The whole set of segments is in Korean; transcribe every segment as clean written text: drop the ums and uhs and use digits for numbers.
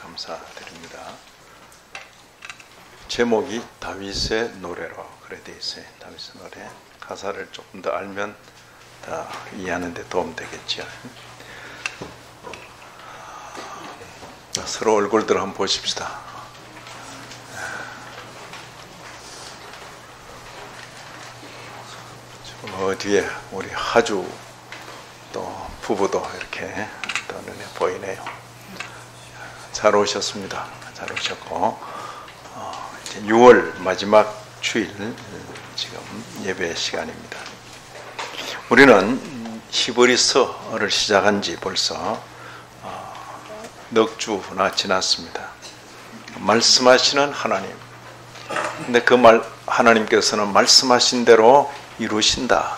감사드립니다. 제목이 다윗의 노래로 그래 돼 있어요. 다윗의 노래. 가사를 조금 더 알면 다 이해하는 데 도움 되겠죠. 서로 얼굴들 한번 보십시다. 뒤에 우리 하주 또 부부도 이렇게 또 눈에 보이네요. 잘 오셨습니다. 잘 오셨고 이제 6월 마지막 주일 지금 예배 시간입니다. 우리는 히브리서를 시작한 지 벌써 넉 주나 지났습니다. 말씀하시는 하나님. 근데 그 하나님께서는 말씀하신 대로 이루신다.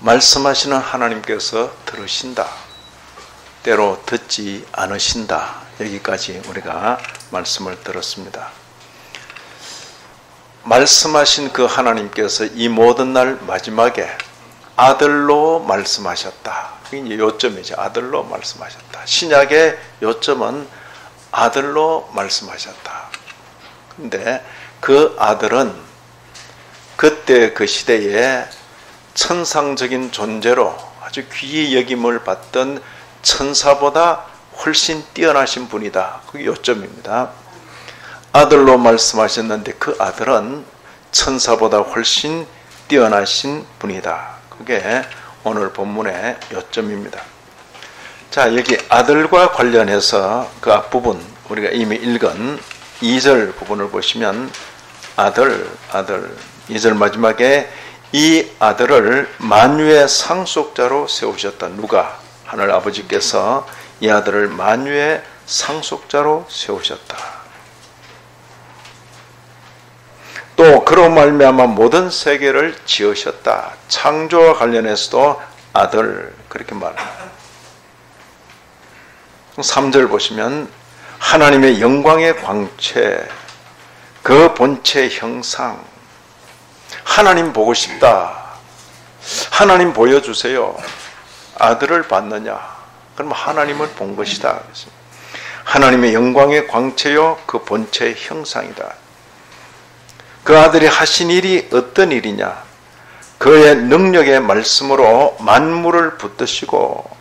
말씀하시는 하나님께서 들으신다. 때로 듣지 않으신다. 여기까지 우리가 말씀을 들었습니다. 말씀하신 그 하나님께서 이 모든 날 마지막에 아들로 말씀하셨다. 이게 요점이죠. 아들로 말씀하셨다. 신약의 요점은 아들로 말씀하셨다. 근데 그 아들은 그때 그 시대에 천상적인 존재로 아주 귀히 여김을 받던 천사보다 훨씬 뛰어나신 분이다. 그게 요점입니다. 아들로 말씀하셨는데 그 아들은 천사보다 훨씬 뛰어나신 분이다. 그게 오늘 본문의 요점입니다. 자, 여기 아들과 관련해서 그 앞부분 우리가 이미 읽은 2절 부분을 보시면 아들 2절 마지막에 이 아들을 만유의 상속자로 세우셨다. 누가? 하늘 아버지께서 이 아들을 만유의 상속자로 세우셨다. 또 그로 말미암아 모든 세계를 지으셨다. 창조와 관련해서도 아들 그렇게 말합니다. 3절 보시면 하나님의 영광의 광채, 그 본체 형상. 하나님 보고 싶다. 하나님 보여주세요. 아들을 봤느냐? 그럼 하나님을 본 것이다. 하나님의 영광의 광채요, 그 본체의 형상이다. 그 아들이 하신 일이 어떤 일이냐? 그의 능력의 말씀으로 만물을 붙드시고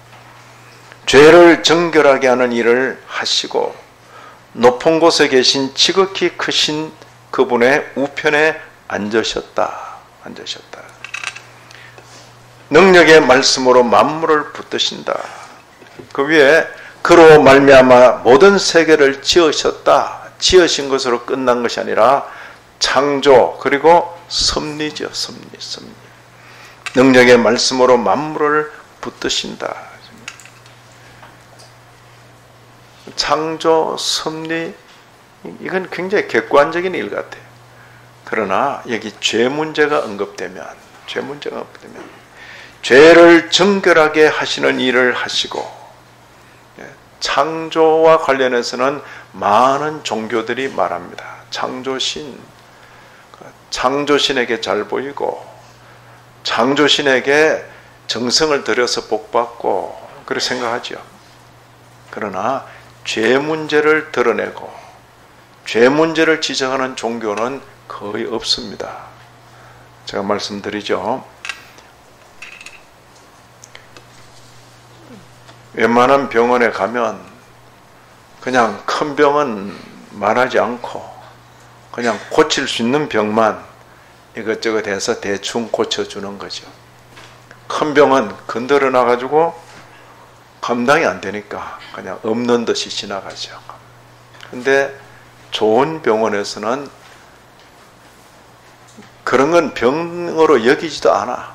죄를 정결하게 하는 일을 하시고 높은 곳에 계신 지극히 크신 그분의 우편에 앉으셨다. 능력의 말씀으로 만물을 붙드신다. 그 위에 그로 말미암아 모든 세계를 지으셨다. 지으신 것으로 끝난 것이 아니라 창조 그리고 섭리죠. 섭리. 능력의 말씀으로 만물을 붙드신다. 창조, 섭리 이건 굉장히 객관적인 일 같아요. 그러나 여기 죄 문제가 언급되면 죄를 정결하게 하시는 일을 하시고 창조와 관련해서는 많은 종교들이 말합니다. 창조신에게 잘 보이고 창조신에게 정성을 들여서 복받고 그렇게 생각하죠. 그러나 죄 문제를 드러내고 죄 문제를 지적하는 종교는 거의 없습니다. 제가 말씀드리죠. 웬만한 병원에 가면 그냥 큰 병은 말하지 않고 그냥 고칠 수 있는 병만 이것저것 해서 대충 고쳐주는 거죠. 큰 병은 건드려 놔가지고 감당이 안 되니까 그냥 없는 듯이 지나가죠. 근데 좋은 병원에서는 그런 건 병으로 여기지도 않아.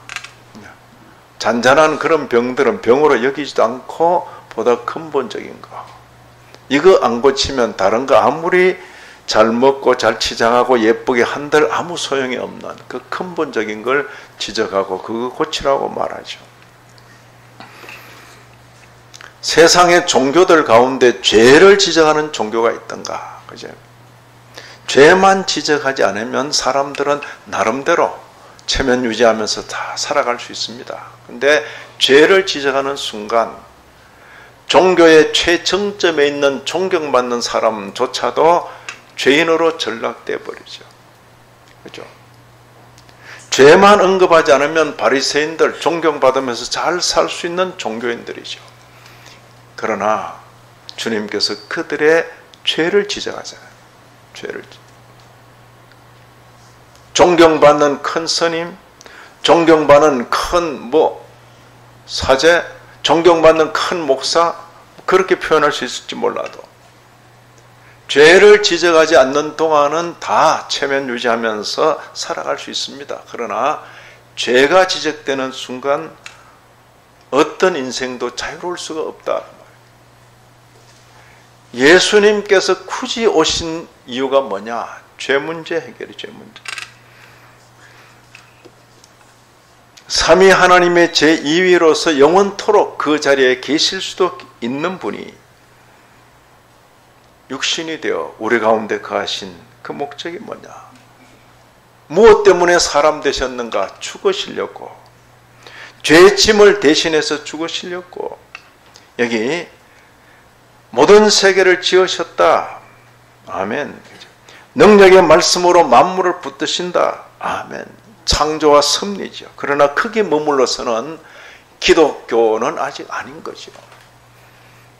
잔잔한 그런 병들은 병으로 여기지도 않고 보다 근본적인 거. 이거 안 고치면 다른 거 아무리 잘 먹고 잘 치장하고 예쁘게 한들 아무 소용이 없는 그 근본적인 걸 지적하고 그거 고치라고 말하죠. 세상의 종교들 가운데 죄를 지적하는 종교가 있던가? 그죠? 죄만 지적하지 않으면 사람들은 나름대로 체면 유지하면서 다 살아갈 수 있습니다. 근데 죄를 지적하는 순간 종교의 최정점에 있는 존경받는 사람조차도 죄인으로 전락돼 버리죠. 그죠? 죄만 언급하지 않으면 바리새인들 존경받으면서 잘 살 수 있는 종교인들이죠. 그러나 주님께서 그들의 죄를 지적하잖아요. 죄를. 존경받는 큰 스님, 존경받는 큰 사제, 존경받는 큰 목사, 그렇게 표현할 수 있을지 몰라도 죄를 지적하지 않는 동안은 다 체면 유지하면서 살아갈 수 있습니다. 그러나 죄가 지적되는 순간 어떤 인생도 자유로울 수가 없다. 예수님께서 굳이 오신 이유가 뭐냐? 죄 문제 해결이 죄 문제. 삼위 하나님의 제2위로서 영원토록 그 자리에 계실 수도 있는 분이 육신이 되어 우리 가운데 거하신 그 목적이 뭐냐? 무엇 때문에 사람 되셨는가? 죽으시려고. 죄의 짐을 대신해서 죽으시려고. 여기 모든 세계를 지으셨다. 아멘. 능력의 말씀으로 만물을 붙드신다. 아멘. 창조와 섭리죠. 그러나 크게 머물러서는 기독교는 아직 아닌 거죠.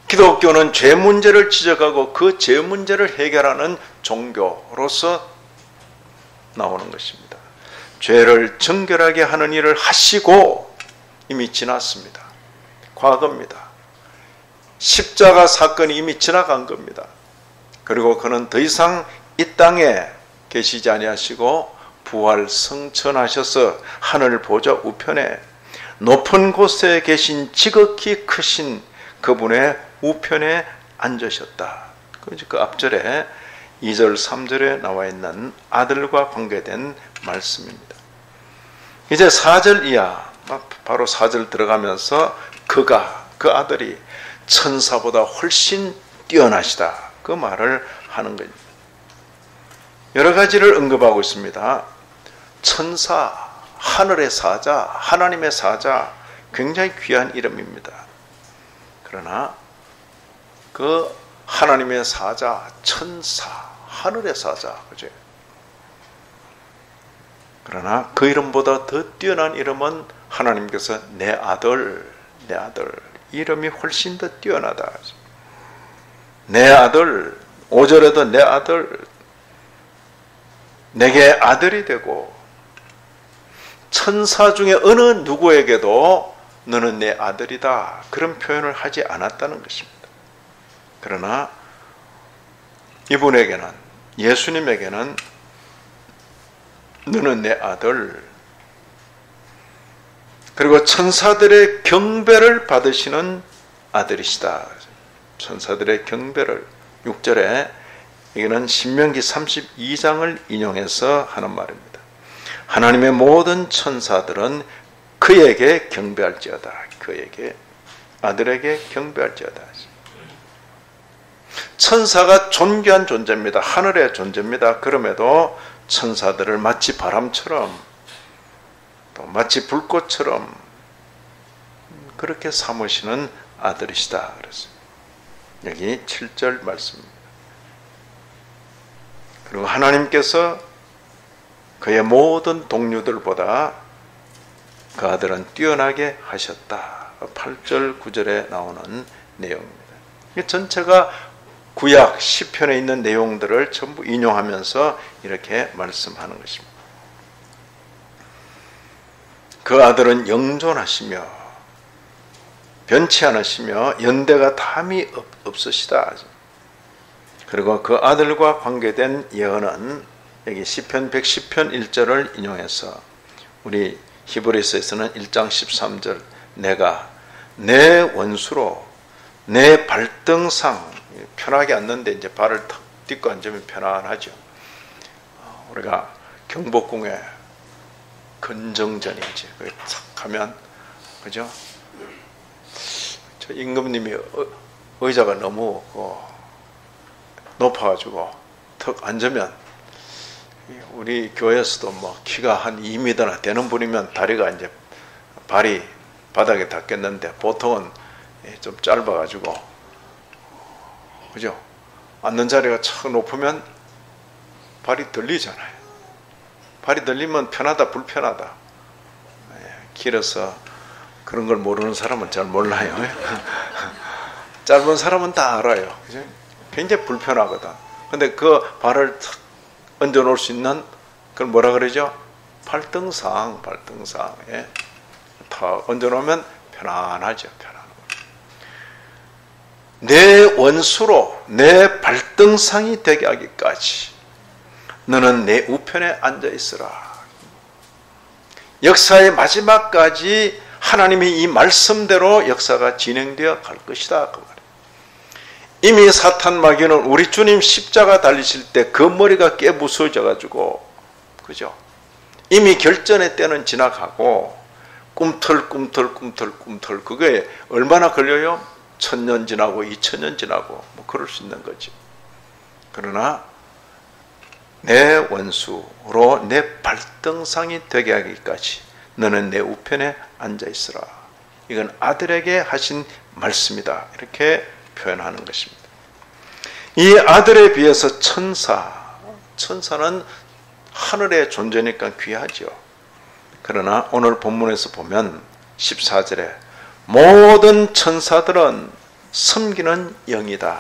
기독교는 죄 문제를 지적하고 그 죄 문제를 해결하는 종교로서 나오는 것입니다. 죄를 정결하게 하는 일을 하시고 이미 지났습니다. 과거입니다. 십자가 사건이 이미 지나간 겁니다. 그리고 그는 더 이상 이 땅에 계시지 아니하시고 부활 승천하셔서 하늘 보좌 우편에 높은 곳에 계신 지극히 크신 그분의 우편에 앉으셨다. 그 앞절에 2절 3절에 나와 있는 아들과 관계된 말씀입니다. 이제 4절 이하, 바로 4절 들어가면서 그 아들이 천사보다 훨씬 뛰어나시다. 그 말을 하는 겁니다. 여러 가지를 언급하고 있습니다. 천사, 하늘의 사자, 하나님의 사자, 굉장히 귀한 이름입니다. 그러나 그 하나님의 사자, 천사, 하늘의 사자, 그죠? 그러나 그 이름보다 더 뛰어난 이름은 하나님께서 내 아들, 이름이 훨씬 더 뛰어나다. 내 아들, 5절에도 내 아들, 내게 아들이 되고 천사 중에 어느 누구에게도 너는 내 아들이다. 그런 표현을 하지 않았다는 것입니다. 그러나 이분에게는, 예수님에게는 너는 내 아들, 그리고 천사들의 경배를 받으시는 아들이시다. 천사들의 경배를 6절에 이거는 신명기 32장을 인용해서 하는 말입니다. 하나님의 모든 천사들은 그에게 경배할지어다. 그에게, 아들에게 경배할지어다. 천사가 존귀한 존재입니다. 하늘의 존재입니다. 그럼에도 천사들을 마치 바람처럼 또 마치 불꽃처럼 그렇게 삼으시는 아들이시다. 그랬어요. 여기 7절 말씀입니다. 그리고 하나님께서 그의 모든 동료들보다 그 아들은 뛰어나게 하셨다. 8절 9절에 나오는 내용입니다. 이 전체가 구약 시편에 있는 내용들을 전부 인용하면서 이렇게 말씀하는 것입니다. 그 아들은 영존하시며 변치 않으시며 연대가 담이 없으시다. 그리고 그 아들과 관계된 예언은 여기 시편 110편 1절을 인용해서 우리 히브리서에서는 1장 13절 내가 내 원수로 내 발등상, 편하게 앉는데 이제 발을 탁 딛고 앉으면 편안하죠. 우리가 경복궁에 근정전이지 거기 탁 가면 그죠? 저 임금님이 의자가 너무 높아가지고 턱 앉으면 우리 교회에서도 뭐 키가 한 2m나 되는 분이면 다리가 이제 발이 바닥에 닿겠는데 보통은 좀 짧아가지고 그죠? 앉는 자리가 참 높으면 발이 들리잖아요. 발이 들리면 편하다, 불편하다. 길어서 그런 걸 모르는 사람은 잘 몰라요. 짧은 사람은 다 알아요. 그죠? 굉장히 불편하거든. 근데 그 발을 탁 얹어 놓을 수 있는 그걸 뭐라 그러죠? 발등상. 예. 탁 얹어 놓으면 편안하죠. 내 원수로 내 발등상이 되게 하기까지 너는 내 우편에 앉아 있으라. 역사의 마지막까지 하나님의 이 말씀대로 역사가 진행되어 갈 것이다. 그 말이에요. 이미 사탄 마귀는 우리 주님 십자가 달리실 때 그 머리가 깨부서져 가지고, 그죠? 이미 결전의 때는 지나가고 꿈틀 그게 얼마나 걸려요? 1000년 지나고 2000년 지나고 뭐 그럴 수 있는 거죠. 그러나 내 원수로 내 발등상이 되게 하기까지 너는 내 우편에 앉아 있으라. 이건 아들에게 하신 말씀이다. 이렇게 표현하는 것입니다. 이 아들에 비해서 천사는 하늘의 존재니까 귀하죠. 그러나 오늘 본문에서 보면 14절에 모든 천사들은 섬기는 영이다.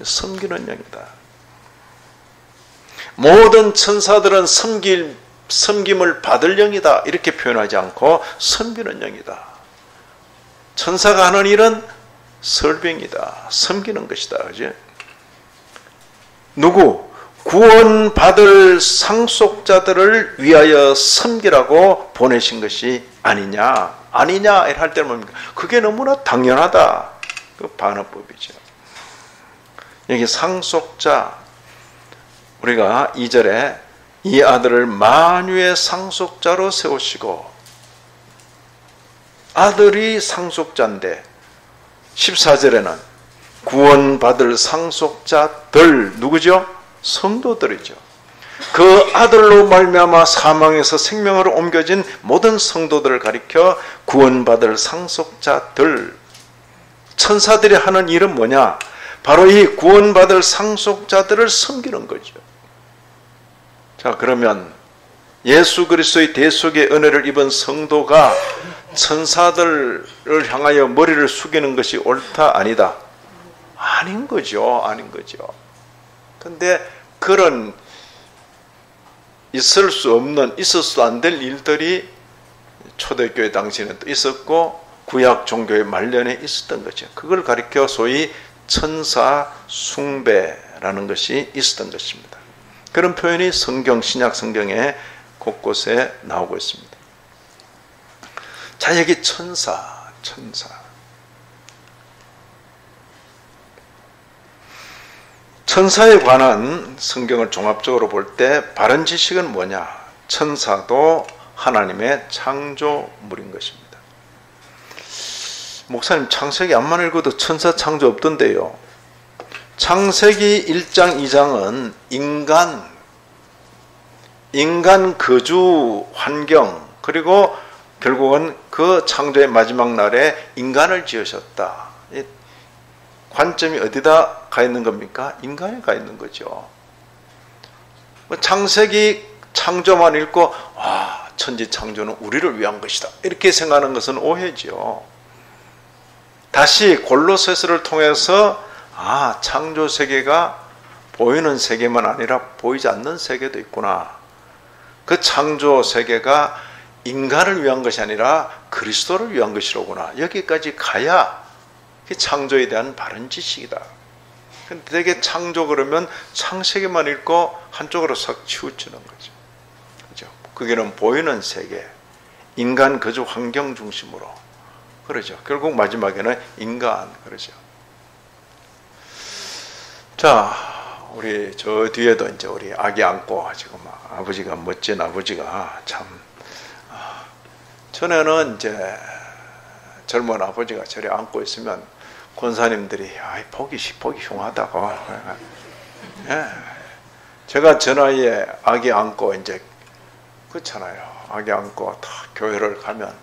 섬기는 영이다. 모든 천사들은 섬김을 받을 영이다. 이렇게 표현하지 않고 섬기는 영이다. 천사가 하는 일은 설병이다. 섬기는 것이다. 그죠? 누구? 구원받을 상속자들을 위하여 섬기라고 보내신 것이 아니냐 할 때는 뭡니까? 그게 너무나 당연하다. 그 반어법이죠. 여기 상속자, 우리가 2절에 이 아들을 만유의 상속자로 세우시고, 아들이 상속자인데 14절에는 구원받을 상속자들, 누구죠? 성도들이죠. 그 아들로 말미암아 사망에서 생명으로 옮겨진 모든 성도들을 가리켜 구원받을 상속자들, 천사들이 하는 일은 뭐냐? 바로 이 구원받을 상속자들을 섬기는 거죠. 자, 그러면 예수 그리스도의 대속의 은혜를 입은 성도가 천사들을 향하여 머리를 숙이는 것이 옳다, 아니다? 아닌 거죠. 근데 그런 있어서도 안 될 일들이 초대교회 당시에는 또 있었고 구약 종교의 말년에 있었던 거죠. 그걸 가리켜 소위 천사 숭배라는 것이 있었던 것입니다. 그런 표현이 신약 성경에 곳곳에 나오고 있습니다. 자, 여기 천사. 천사에 관한 성경을 종합적으로 볼 때 바른 지식은 뭐냐? 천사도 하나님의 창조물인 것입니다. 목사님, 창세기 안만 읽어도 천사 창조 없던데요. 창세기 1장 2장은 인간 거주 환경, 그리고 결국은 그 창조의 마지막 날에 인간을 지으셨다. 관점이 어디다 가 있는 겁니까? 인간에 가 있는 거죠. 창세기 창조만 읽고 천지 창조는 우리를 위한 것이다, 이렇게 생각하는 것은 오해죠. 다시 골로새서를 통해서 창조 세계가 보이는 세계만 아니라 보이지 않는 세계도 있구나. 그 창조 세계가 인간을 위한 것이 아니라 그리스도를 위한 것이로구나. 여기까지 가야 창조에 대한 바른 지식이다. 근데 되게 창조 그러면 창세기만 읽고 한쪽으로 싹 치우치는 거죠. 그죠? 그게는 보이는 세계, 인간 거주 환경 중심으로. 그러죠. 결국 마지막에는 인간, 그러죠. 자, 우리 저 뒤에도 이제 우리 아기 안고 지금 아버지가, 멋진 아버지가 참, 전에는 이제 젊은 아버지가 저리 안고 있으면 권사님들이 보기 흉하다고. 예. 제가 저 나이에 아기 안고 이제 그렇잖아요. 아기 안고 다 교회를 가면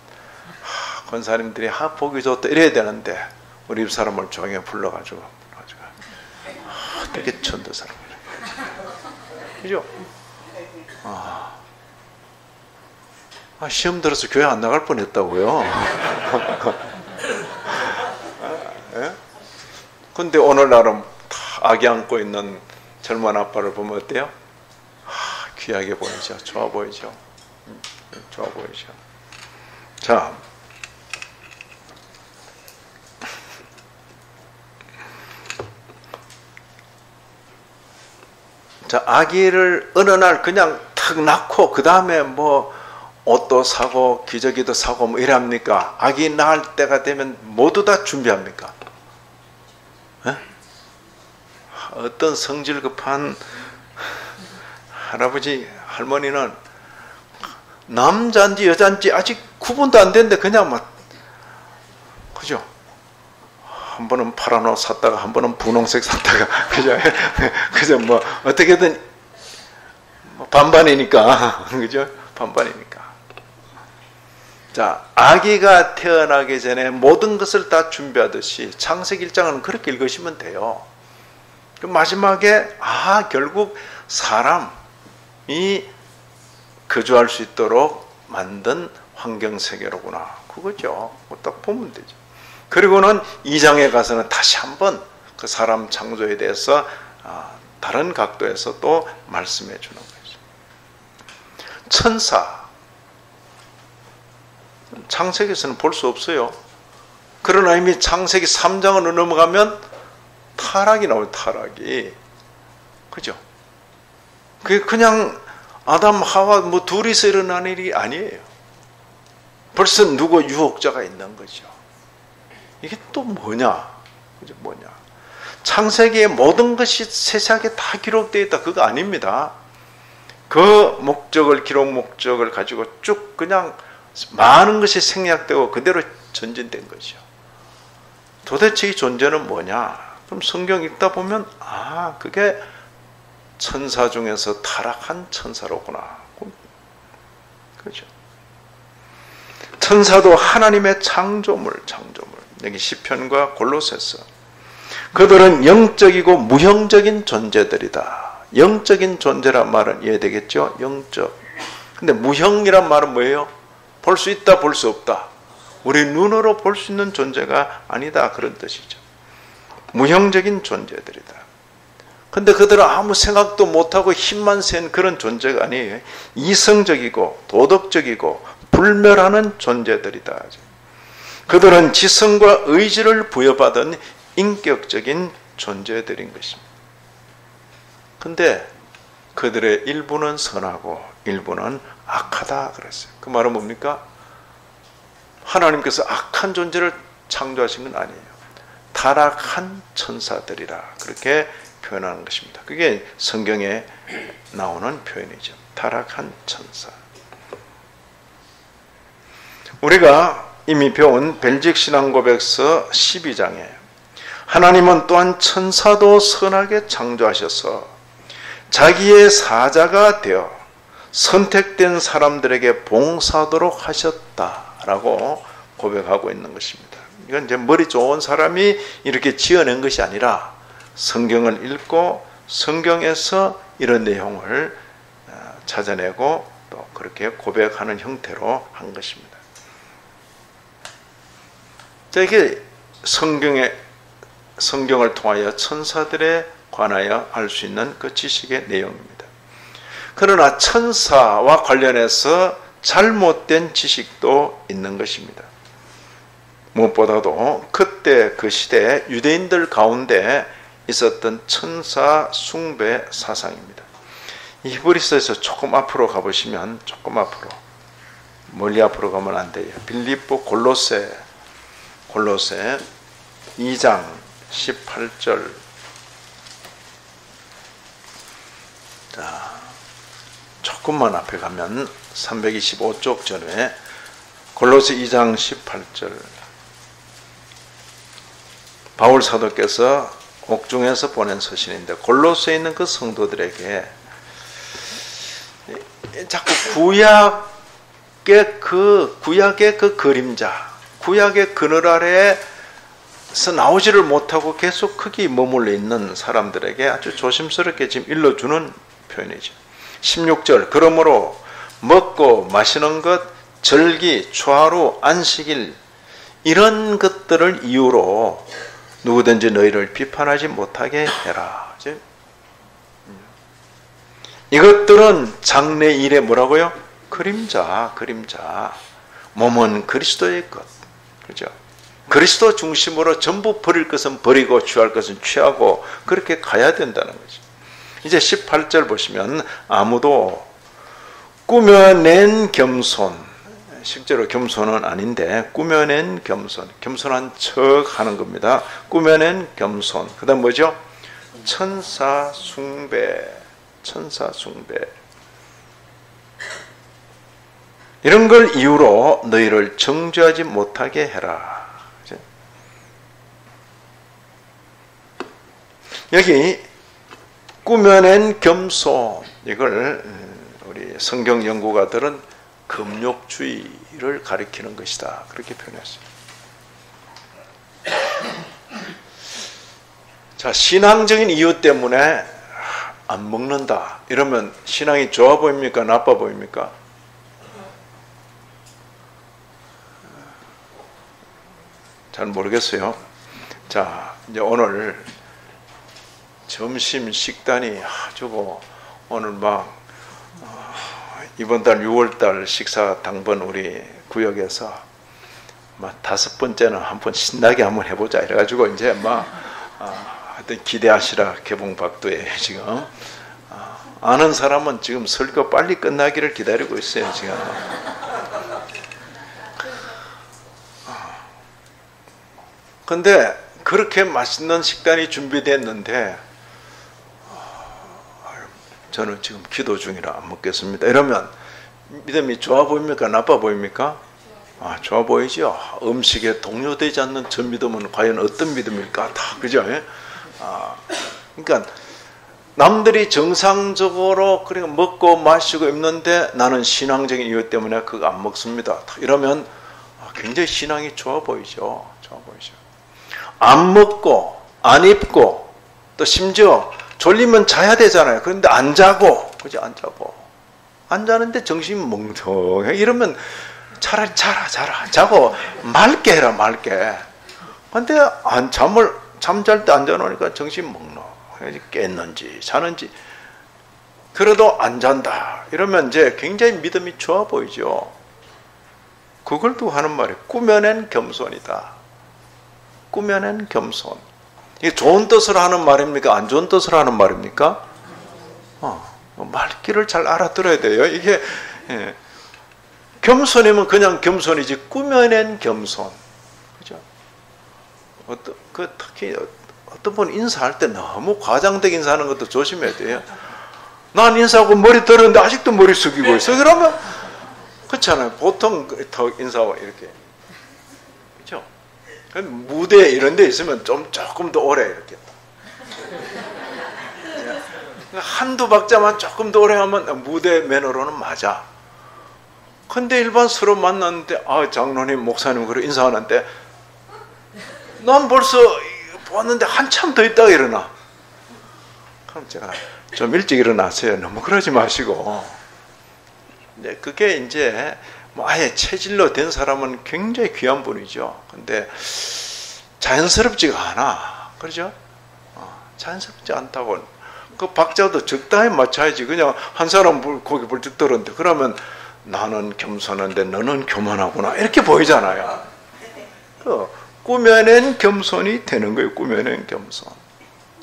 권사님들이 보기 좋다 이래야 되는데 우리 집사람을 조용히 불러가지고 어떻게 전도사를 그죠? 시험 들어서 교회 안 나갈 뻔했다고요. 예? 근데 오늘날은 다 아기 안고 있는 젊은 아빠를 보면 어때요? 귀하게 보이죠. 좋아 보이죠. 좋아 보이죠. 자, 아기를 어느 날 그냥 탁 낳고 그 다음에 뭐 옷도 사고 기저귀도 사고 뭐 이랍니까? 아기 낳을 때가 되면 모두 다 준비합니까? 에? 어떤 성질 급한 할아버지 할머니는 남자인지 여자인지 아직 구분도 안 되는데 그냥 막 그죠? 한 번은 파란 옷 샀다가 한 번은 분홍색 샀다가 그죠? 그죠? 뭐 어떻게든 반반이니까 그죠? 반반이니까. 자, 아기가 태어나기 전에 모든 것을 다 준비하듯이 창세기 1장은 그렇게 읽으시면 돼요. 그 마지막에 결국 사람이 거주할 수 있도록 만든 환경세계로구나. 그거죠. 딱 보면 되죠. 그리고는 2장에 가서는 다시 한번 그 사람 창조에 대해서 다른 각도에서 또 말씀해 주는 거죠. 천사. 창세기에서는 볼 수 없어요. 그러나 이미 창세기 3장으로 넘어가면 타락이 나와요. 타락이. 그죠? 그게 그냥 아담 하와 뭐 둘이서 일어난 일이 아니에요. 벌써 누구 유혹자가 있는 거죠. 이게 또 뭐냐? 그죠? 뭐냐? 창세기의 모든 것이 세세하게 다 기록되어 있다. 그거 아닙니다. 그 기록 목적을 가지고 쭉 그냥 많은 것이 생략되고 그대로 전진된 거죠. 도대체 이 존재는 뭐냐? 그럼 성경 읽다 보면 그게 천사 중에서 타락한 천사로구나. 그렇죠. 천사도 하나님의 창조물. 여기 시편과 골로새서. 그들은 영적이고 무형적인 존재들이다. 영적인 존재란 말은 이해되겠죠? 영적. 근데 무형이란 말은 뭐예요? 볼 수 있다, 볼 수 없다. 우리 눈으로 볼 수 있는 존재가 아니다. 그런 뜻이죠. 무형적인 존재들이다. 근데 그들은 아무 생각도 못하고 힘만 센 그런 존재가 아니에요. 이성적이고 도덕적이고 불멸하는 존재들이다. 그들은 지성과 의지를 부여받은 인격적인 존재들인 것입니다. 근데 그들의 일부는 선하고 일부는 악하다 그랬어요. 그 말은 뭡니까? 하나님께서 악한 존재를 창조하신 건 아니에요. 타락한 천사들이라 그렇게 표현하는 것입니다. 그게 성경에 나오는 표현이죠. 타락한 천사. 우리가 이미 배운 벨직 신앙고백서 12장에 하나님은 또한 천사도 선하게 창조하셔서 자기의 사자가 되어 선택된 사람들에게 봉사하도록 하셨다라고 고백하고 있는 것입니다. 이건 이제 머리 좋은 사람이 이렇게 지어낸 것이 아니라 성경을 읽고 성경에서 이런 내용을 찾아내고 또 그렇게 고백하는 형태로 한 것입니다. 자, 이게 성경을 통하여 천사들에 관하여 알 수 있는 그 지식의 내용입니다. 그러나 천사와 관련해서 잘못된 지식도 있는 것입니다. 무엇보다도 그때 그 시대에 유대인들 가운데 있었던 천사 숭배 사상입니다. 히브리서에서 조금 앞으로 가보시면 조금 앞으로 멀리 앞으로 가면 안 돼요. 빌립보 골로새 2장 18절. 자, 조금만 앞에 가면 325쪽 전에 골로새 2장 18절. 바울 사도께서 옥중에서 보낸 서신인데 골로새에 있는 그 성도들에게 자꾸 구약의 그 그림자, 구약의 그늘 아래 나오지를 못하고 계속 거기 머물러 있는 사람들에게 아주 조심스럽게 지금 일러주는 표현이죠. 16절 그러므로 먹고 마시는 것, 절기, 초하루, 안식일 이런 것들을 이유로 누구든지 너희를 비판하지 못하게 해라. 이것들은 장래일의 뭐라고요? 그림자. 몸은 그리스도의 것. 그죠? 그리스도 중심으로 전부 버릴 것은 버리고 취할 것은 취하고 그렇게 가야 된다는 거죠. 이제 18절 보시면 아무도 꾸며낸 겸손, 실제로 겸손은 아닌데 꾸며낸 겸손, 겸손한 척 하는 겁니다. 꾸며낸 겸손. 그 다음 뭐죠? 천사 숭배. 이런 걸 이유로 너희를 정죄하지 못하게 해라. 여기 꾸며낸 겸손, 이걸 우리 성경 연구가들은 금욕주의를 가리키는 것이다. 그렇게 표현했어요. 자, 신앙적인 이유 때문에 안 먹는다. 이러면 신앙이 좋아 보입니까? 나빠 보입니까? 잘 모르겠어요. 자, 이제 오늘 점심 식단이 아주 오늘 막 이번 달 6월달 식사 당번 우리 구역에서 막 5번째는 한번 신나게 한번 해보자 이래가지고 이제 막 하여튼 기대하시라 개봉박도에 지금 아는 사람은 지금 설교 빨리 끝나기를 기다리고 있어요 지금. 근데 그렇게 맛있는 식단이 준비됐는데 저는 지금 기도 중이라 안 먹겠습니다. 이러면 믿음이 좋아 보입니까? 나빠 보입니까? 좋아 보이죠. 음식에 동요되지 않는 저 믿음은 과연 어떤 믿음일까? 다 그죠? 그러니까 남들이 정상적으로 그래 먹고 마시고 입는데 나는 신앙적인 이유 때문에 그거 안 먹습니다. 이러면 굉장히 신앙이 좋아 보이죠. 좋아 보이죠. 안 먹고 안 입고 또 심지어 졸리면 자야 되잖아요. 그런데 안 자고, 그죠? 안 자고. 안 자는데 정신이 멍청해. 이러면 차라리 자고 맑게 해라, 맑게. 근데 잠잘 때 안 자놓으니까 정신이 멍청해. 깼는지, 자는지. 그래도 안 잔다. 이러면 이제 굉장히 믿음이 좋아 보이죠. 그걸 또 하는 말이 꾸며낸 겸손이다. 꾸며낸 겸손. 이게 좋은 뜻으로 하는 말입니까? 안 좋은 뜻으로 하는 말입니까? 말귀를 잘 알아들어야 돼요. 이게 겸손이면 그냥 겸손이지 꾸며낸 겸손, 그죠? 특히 어떤 분 인사할 때 너무 과장되게 인사하는 것도 조심해야 돼요. 난 인사하고 머리 들었는데 아직도 머리 숙이고 있어. 그러면 그렇잖아요. 보통 더 인사하고 이렇게. 무대 이런 데 있으면 조금 더 오래 이렇게 한두 박자만 조금 더 오래 하면 무대 매너로는 맞아. 근데 일반 서로 만났는데 장로님 목사님 그래 인사하는데 난 벌써 보았는데 한참 더 있다가 일어나. 그럼 제가 좀 일찍 일어나세요. 너무 그러지 마시고. 네, 그게 이제 아예 체질로 된 사람은 굉장히 귀한 분이죠. 근데 자연스럽지가 않아. 그렇죠? 자연스럽지 않다고. 그 박자도 적당히 맞춰야지. 그냥 한 사람 거기 불쭉 들었는데 그러면 나는 겸손한데 너는 교만하구나. 이렇게 보이잖아요. 꾸며낸 겸손이 되는 거예요. 꾸며낸 겸손.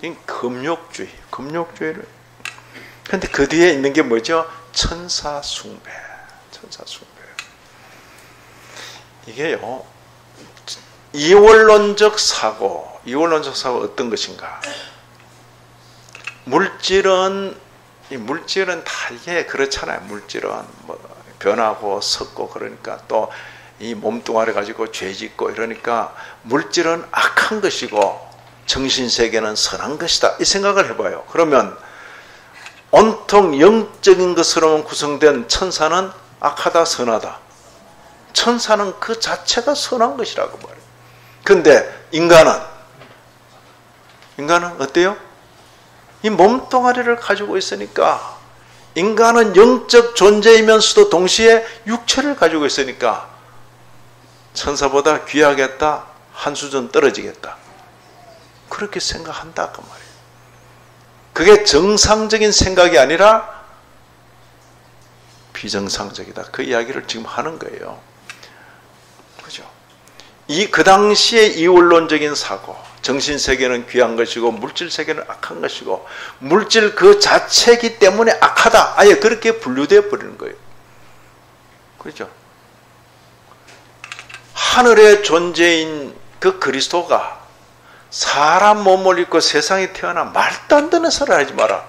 이 금욕주의를. 근데 그 뒤에 있는 게 뭐죠? 천사숭배. 이게요, 이원론적 사고 어떤 것인가? 물질은 다 이게 그렇잖아요. 물질은 뭐 변하고 섞고 그러니까 또 이 몸뚱아리 가지고 죄 짓고 이러니까 물질은 악한 것이고 정신세계는 선한 것이다. 이 생각을 해봐요. 그러면 온통 영적인 것으로만 구성된 천사는 악하다, 선하다? 천사는 그 자체가 선한 것이라고 말해요. 근데 인간은 어때요? 이 몸뚱아리를 가지고 있으니까, 인간은 영적 존재이면서도 동시에 육체를 가지고 있으니까 천사보다 귀하겠다, 한 수준 떨어지겠다, 그렇게 생각한다 그 말이에요. 그게 정상적인 생각이 아니라 비정상적이다, 그 이야기를 지금 하는 거예요. 그죠? 그 당시에 이원론적인 사고, 정신세계는 귀한 것이고 물질세계는 악한 것이고, 물질 그 자체이기 때문에 악하다, 아예 그렇게 분류되어 버리는 거예요. 그렇죠? 하늘의 존재인 그 그리스도가 사람 몸을 입고 세상에 태어나 말도 안 되는 소리 하지 마라.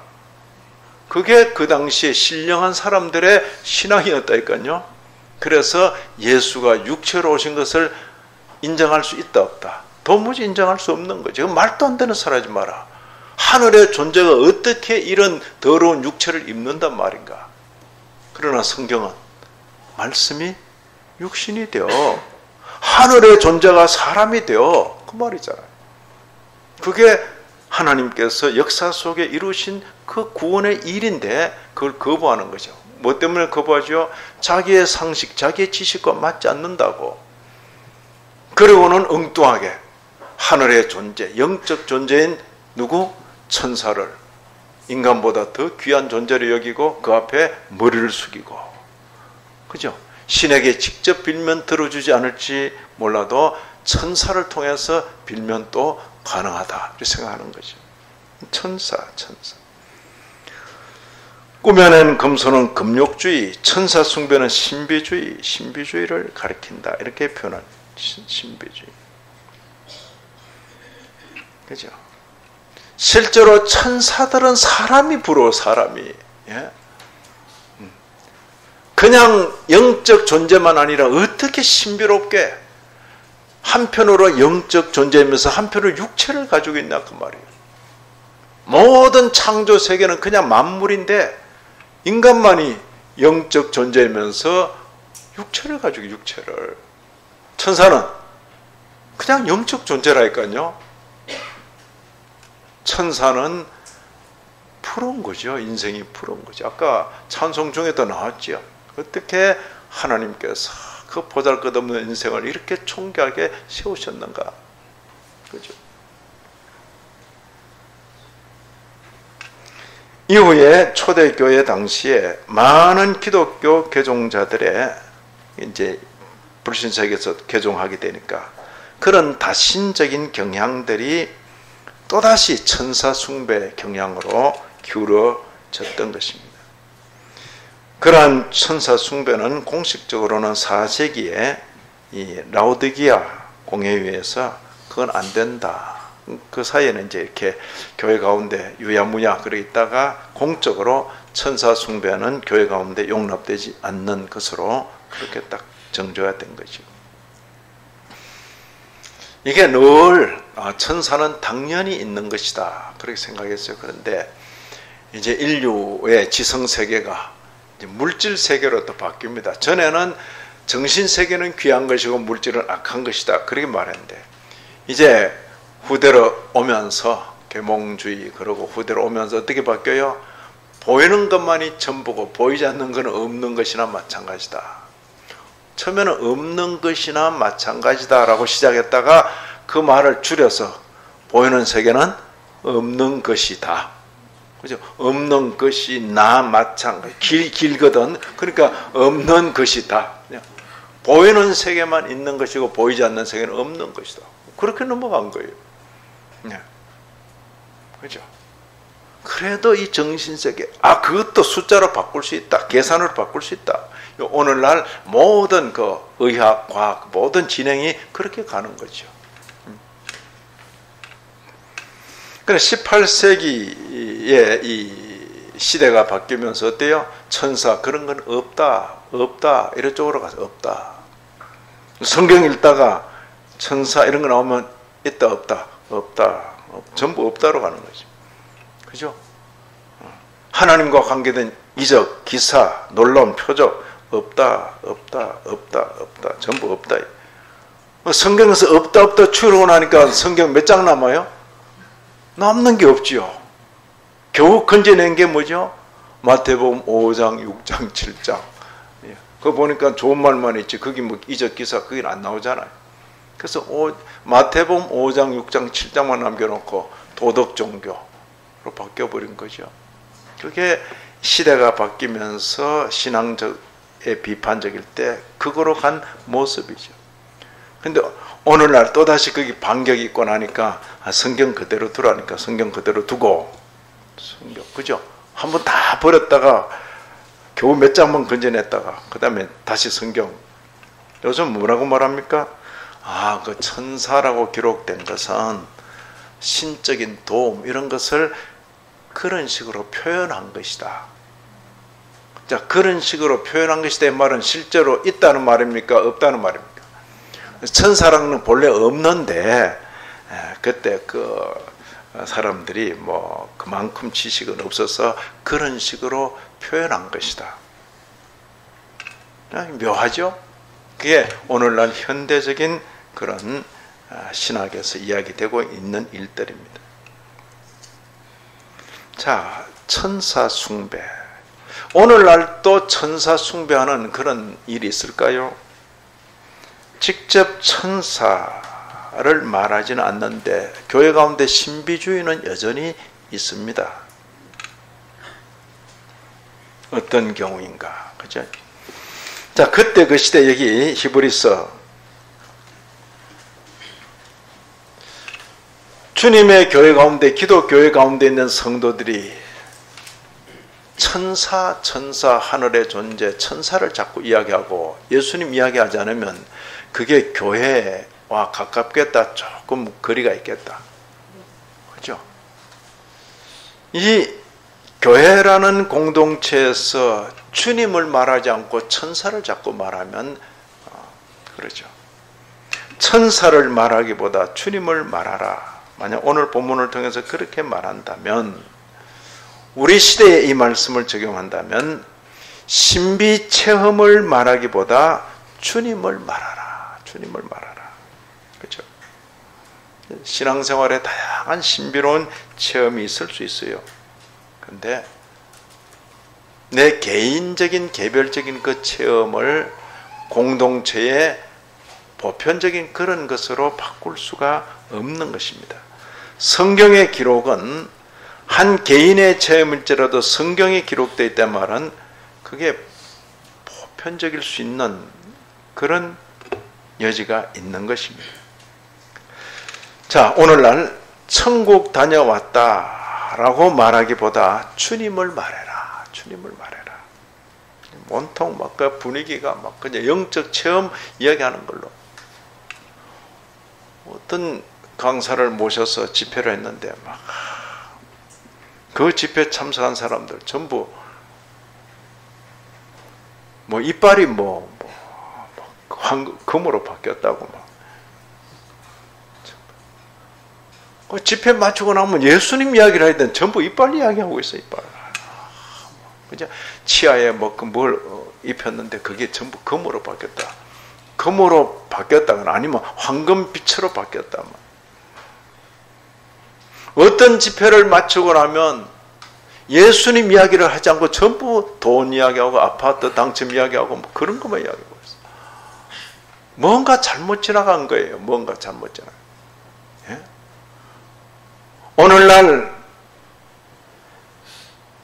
그게 그 당시에 신령한 사람들의 신앙이었다니까요. 그래서 예수가 육체로 오신 것을 인정할 수 있다 없다, 도무지 인정할 수 없는 거죠. 말도 안 되는 소리 하지 마라. 하늘의 존재가 어떻게 이런 더러운 육체를 입는단 말인가. 그러나 성경은 말씀이 육신이 되어 하늘의 존재가 사람이 되어, 그 말이잖아요. 그게 하나님께서 역사 속에 이루신 그 구원의 일인데 그걸 거부하는 거죠. 뭐 때문에 거부하죠? 자기의 상식, 자기의 지식과 맞지 않는다고. 그리고는 엉뚱하게 하늘의 존재, 영적 존재인 누구? 천사를 인간보다 더 귀한 존재로 여기고 그 앞에 머리를 숙이고, 그죠? 신에게 직접 빌면 들어주지 않을지 몰라도 천사를 통해서 빌면 또 가능하다, 이렇게 생각하는 거죠. 천사. 꾸며낸 금수는 금욕주의, 천사 숭배는 신비주의를 가리킨다, 이렇게 표현한 신비주의. 그죠? 실제로 천사들은 사람이 부러워, 사람이. 예? 그냥 영적 존재만 아니라 어떻게 신비롭게 한편으로 영적 존재이면서 한편으로 육체를 가지고 있나, 그 말이에요. 모든 창조 세계는 그냥 만물인데 인간만이 영적 존재이면서 육체를 가지고, 육체를. 천사는 그냥 영적 존재라니까요. 천사는 푸른 거죠. 인생이 푸른 거죠. 아까 찬송 중에도 나왔죠. 어떻게 하나님께서 그 보잘것없는 인생을 이렇게 총귀하게 세우셨는가. 그죠? 이후에 초대교회 당시에 많은 기독교 개종자들의 이제 불신세계에서 개종하게 되니까 그런 다신적인 경향들이 또다시 천사 숭배 경향으로 기울어졌던 것입니다. 그러한 천사 숭배는 공식적으로는 4세기에 이 라오디게아 공회의에서 그건 안 된다. 그 사이에는 이제 이렇게 교회 가운데 유야무야 그러 있다가 공적으로 천사 숭배는 교회 가운데 용납되지 않는 것으로 그렇게 딱 정조가 된 거죠. 이게 늘 천사는 당연히 있는 것이다, 그렇게 생각했어요. 그런데 이제 인류의 지성 세계가 이제 물질 세계로 또 바뀝니다. 전에는 정신 세계는 귀한 것이고 물질은 악한 것이다, 그렇게 말했는데 이제 후대로 오면서 계몽주의 그러고 후대로 오면서 어떻게 바뀌어요? 보이는 것만이 전부고 보이지 않는 것은 없는 것이나 마찬가지다. 처음에는 없는 것이나 마찬가지다라고 시작했다가 그 말을 줄여서 보이는 세계는 없는 것이다. 그죠? 없는 것이 나 마찬가지. 길거든. 그러니까 없는 것이다. 보이는 세계만 있는 것이고 보이지 않는 세계는 없는 것이다. 그렇게 넘어간 거예요. 그죠? 그래도 이 정신세계, 그것도 숫자로 바꿀 수 있다. 계산으로 바꿀 수 있다. 오늘날 모든 그 의학, 과학, 모든 진행이 그렇게 가는 거죠. 그래 18세기에 이 시대가 바뀌면서 어때요? 천사 그런 건 없다. 이런 쪽으로 가서 없다. 성경 읽다가 천사 이런 거 나오면 있다, 없다. 전부 없다로 가는 거죠. 그죠? 하나님과 관계된 이적, 기사, 놀라운 표적 없다. 전부 없다. 성경에서 없다 추려고 나니까 성경 몇 장 남아요? 남는 게 없지요. 겨우 건져낸 게 뭐죠? 마태복음 5장, 6장, 7장. 그거 보니까 좋은 말만 있지. 거기 뭐 이적 기사 그게 안 나오잖아요. 그래서 마태복음 5장, 6장, 7장만 남겨놓고 도덕 종교로 바뀌어버린 거죠. 그게 시대가 바뀌면서 신앙적에 비판적일 때 그거로 간 모습이죠. 근데 오늘날 또다시 거기 반격이 있고 나니까 성경 그대로 두라니까 성경 그대로 두고 성경 그죠? 한번 다 버렸다가 겨우 몇 장만 건져냈다가 그 다음에 다시 성경. 요즘 뭐라고 말합니까? 그 천사라고 기록된 것은 신적인 도움 이런 것을 그런 식으로 표현한 것이다. 자, 그런 식으로 표현한 것이다 이 말은 실제로 있다는 말입니까? 없다는 말입니까? 천사랑은 본래 없는데 그때 그 사람들이 뭐 그만큼 지식은 없어서 그런 식으로 표현한 것이다. 묘하죠? 그게 오늘날 현대적인 그런 신학에서 이야기되고 있는 일들입니다. 자, 천사 숭배. 오늘날 또 천사 숭배하는 그런 일이 있을까요? 직접 천사를 말하지는 않는데 교회 가운데 신비주의는 여전히 있습니다. 어떤 경우인가? 그죠? 자, 그때 그 시대 여기 히브리서 주님의 교회 가운데 기독교회 가운데 있는 성도들이 천사 하늘의 존재 천사를 자꾸 이야기하고 예수님 이야기하지 않으면 그게 교회와 가깝겠다. 조금 거리가 있겠다. 그죠? 이 교회라는 공동체에서 주님을 말하지 않고 천사를 자꾸 말하면 그러죠. 천사를 말하기보다 주님을 말하라. 만약 오늘 본문을 통해서 그렇게 말한다면 우리 시대에 이 말씀을 적용한다면 신비 체험을 말하기보다 주님을 말하라. 주님을 말하라. 그렇죠? 신앙생활에 다양한 신비로운 체험이 있을 수 있어요. 그런데 내 개인적인 개별적인 그 체험을 공동체의 보편적인 그런 것으로 바꿀 수가 없는 것입니다. 성경의 기록은 한 개인의 체험일지라도 성경에 기록되어 있다는 말은 그게 보편적일 수 있는 그런 여지가 있는 것입니다. 자, 오늘날 천국 다녀왔다라고 말하기보다 주님을 말해라. 주님을 말해라. 온통 막 그 분위기가 막 그냥 영적 체험 이야기하는 걸로. 어떤 강사를 모셔서 집회를 했는데 막 그 집회 참석한 사람들 전부 뭐 이빨이 금으로 바뀌었다고 막. 그 집회 마치고 나면 예수님 이야기를 해야 되는데 전부 이빨 이야기하고 있어 이빨. 그죠? 치아에 뭘 입혔는데 그게 전부 금으로 바뀌었다. 금으로 바뀌었다거나 아니면 황금빛으로 바뀌었다. 어떤 집회를 마치고 나면 예수님 이야기를 하지 않고 전부 돈 이야기하고 아파트 당첨 이야기하고 뭐 그런 것만 이야기하고 있어. 뭔가 잘못 지나간 거예요. 뭔가 잘못 지나간 거예요. 예? 오늘날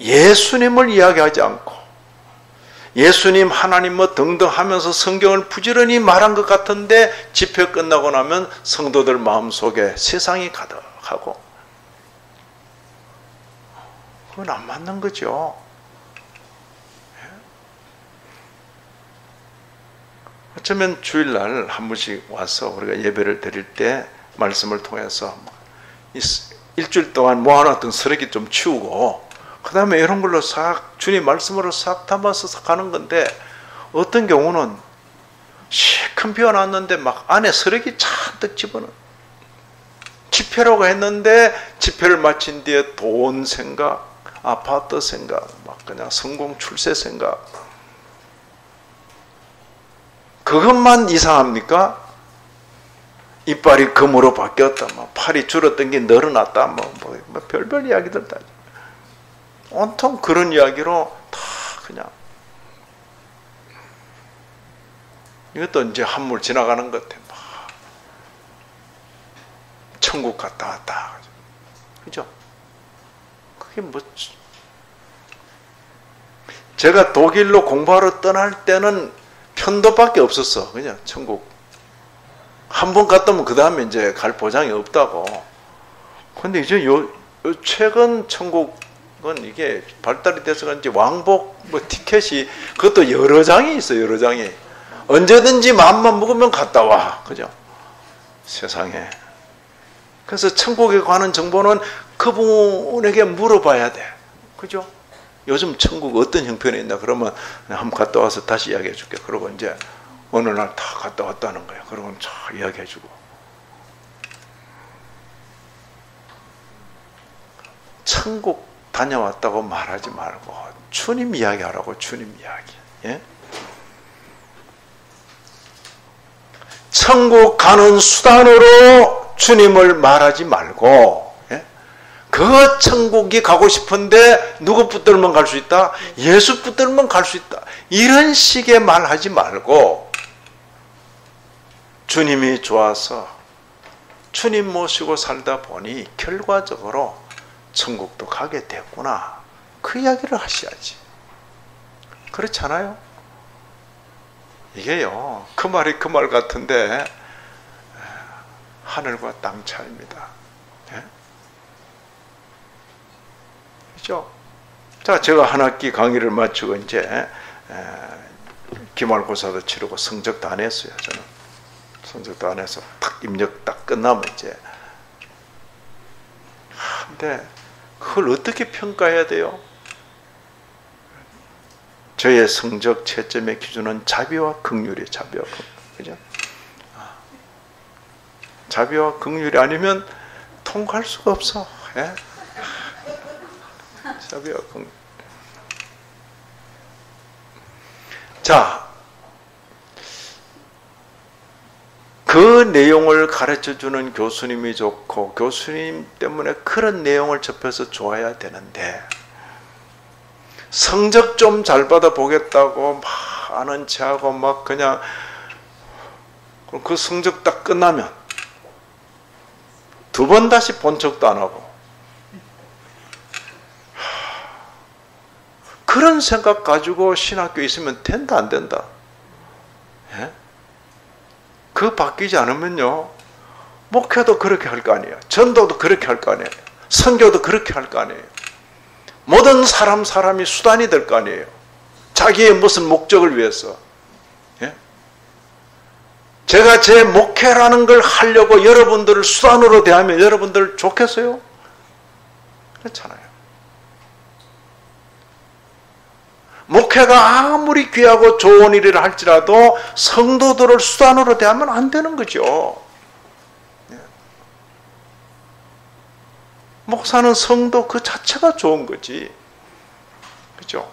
예수님을 이야기하지 않고 예수님 하나님 뭐 등등 하면서 성경을 부지런히 말한 것 같은데 집회 끝나고 나면 성도들 마음속에 세상이 가득하고 그건 안 맞는 거죠. 어쩌면 주일날 한 번씩 와서 우리가 예배를 드릴 때 말씀을 통해서 일주일 동안 모아놨던 쓰레기 좀 치우고 그 다음에 이런 걸로 싹 주님 말씀으로 싹 담아서 싹 가는 건데 어떤 경우는 시큰 비가 났는데 막 안에 쓰레기 잔뜩 집어넣어. 집회라고 했는데 집회를 마친 뒤에 돈 생각, 아파트 생각, 막 그냥 성공 출세 생각. 그것만 이상합니까? 이빨이 금으로 바뀌었다, 뭐 팔이 줄었던 게 늘어났다, 뭐 별별 이야기들 다 온통 그런 이야기로 다 그냥 이것도 이제 한물 지나가는 것 같아. 막 천국 갔다 왔다, 그죠? 그게 뭐 제가 독일로 공부하러 떠날 때는 편도밖에 없었어. 그냥 천국 한 번 갔다 오면 그 다음에 이제 갈 보장이 없다고. 근데 이제 최근 천국은 이게 발달이 돼서 그런지 왕복 뭐 티켓이 그것도 여러 장이 있어요. 여러 장이. 언제든지 마음만 먹으면 갔다 와. 그죠? 세상에. 그래서 천국에 관한 정보는 그분에게 물어봐야 돼. 그죠? 요즘 천국 어떤 형편에 있나 그러면 한번 갔다 와서 다시 이야기해 줄게. 그러고 이제 어느 날 다 갔다 왔다는 거예요. 그러면 쫙 이야기해 주고. 천국 다녀왔다고 말하지 말고 주님 이야기하라고. 주님 이야기. 예? 천국 가는 수단으로 주님을 말하지 말고, 예? 그 천국이 가고 싶은데 누구 붙들면 갈 수 있다? 예수 붙들면 갈 수 있다. 이런 식의 말하지 말고 주님이 좋아서 주님 모시고 살다 보니 결과적으로 천국도 가게 됐구나. 그 이야기를 하셔야지. 그렇잖아요? 이게요, 그 말이 그 말 같은데 하늘과 땅 차이입니다. 예? 그죠? 자, 제가 한 학기 강의를 마치고 이제 기말고사도 치르고 성적도 안 했어요. 저는 성적도 안 해서 딱 입력 딱 끝나면 이제. 근데 그걸 어떻게 평가해야 돼요? 저의 성적 채점의 기준은 자비와 긍휼이에요. 자비와 긍휼. 그죠? 자비와 긍휼이 아니면 통과할 수가 없어. 예? 자비와 긍휼. 자, 그 내용을 가르쳐주는 교수님이 좋고 교수님 때문에 그런 내용을 접해서 좋아야 되는데 성적 좀 잘 받아보겠다고 막 아는 체하고 막 그냥 그 성적 딱 끝나면 두 번 다시 본 척도 안 하고 그런 생각 가지고 신학교에 있으면 된다 안 된다? 예? 그 바뀌지 않으면요 목회도 그렇게 할 거 아니에요. 전도도 그렇게 할 거 아니에요. 선교도 그렇게 할 거 아니에요. 모든 사람이 수단이 될 거 아니에요. 자기의 무슨 목적을 위해서. 예? 제가 제 목회라는 걸 하려고 여러분들을 수단으로 대하면 여러분들 좋겠어요? 그렇잖아요. 목회가 아무리 귀하고 좋은 일을 할지라도 성도들을 수단으로 대하면 안 되는 거죠. 목사는 성도 그 자체가 좋은 거지. 그죠?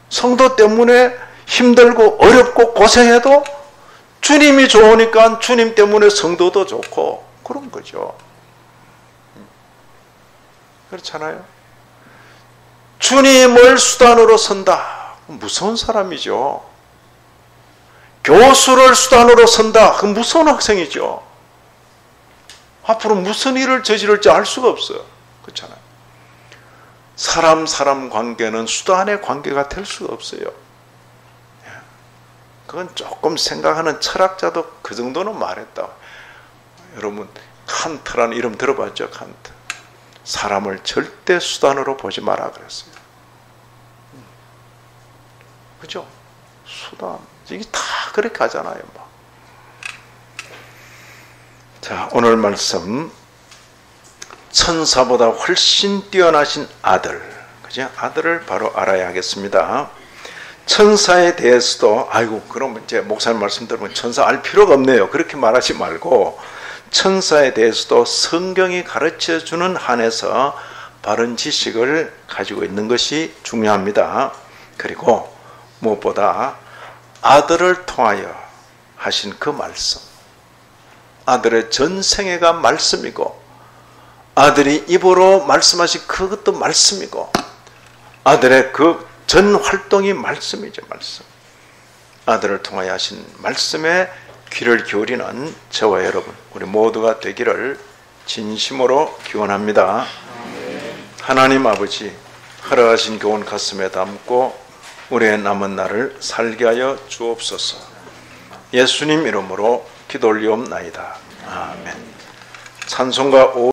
성도 때문에 힘들고 어렵고 고생해도 주님이 좋으니까 주님 때문에 성도도 좋고 그런 거죠. 그렇잖아요? 주님을 수단으로 선다. 무서운 사람이죠. 교수를 수단으로 선다. 그 무서운 학생이죠. 앞으로 무슨 일을 저지를지 알 수가 없어요. 그렇잖아요. 사람 관계는 수단의 관계가 될 수가 없어요. 그건 조금 생각하는 철학자도 그 정도는 말했다. 여러분 칸트라는 이름 들어봤죠? 칸트. 사람을 절대 수단으로 보지 마라 그랬어요. 그죠? 수단. 이게 다 그렇게 하잖아요. 뭐. 자, 오늘 말씀. 천사보다 훨씬 뛰어나신 아들. 그죠? 아들을 바로 알아야 하겠습니다. 천사에 대해서도, 아이고, 그럼 이제 목사님 말씀 들으면 천사 알 필요가 없네요. 그렇게 말하지 말고, 천사에 대해서도 성경이 가르쳐 주는 한에서 바른 지식을 가지고 있는 것이 중요합니다. 그리고 무엇보다 아들을 통하여 하신 그 말씀, 아들의 전생애가 말씀이고 아들이 입으로 말씀하신 그것도 말씀이고 아들의 그 전 활동이 말씀이죠. 말씀. 아들을 통하여 하신 말씀에 귀를 기울이는 저와 여러분 우리 모두가 되기를 진심으로 기원합니다. 하나님 아버지 허락하신 교훈 가슴에 담고 우리의 남은 날을 살게 하여 주옵소서. 예수님 이름으로 기도 올리옵나이다. 아멘. 찬송가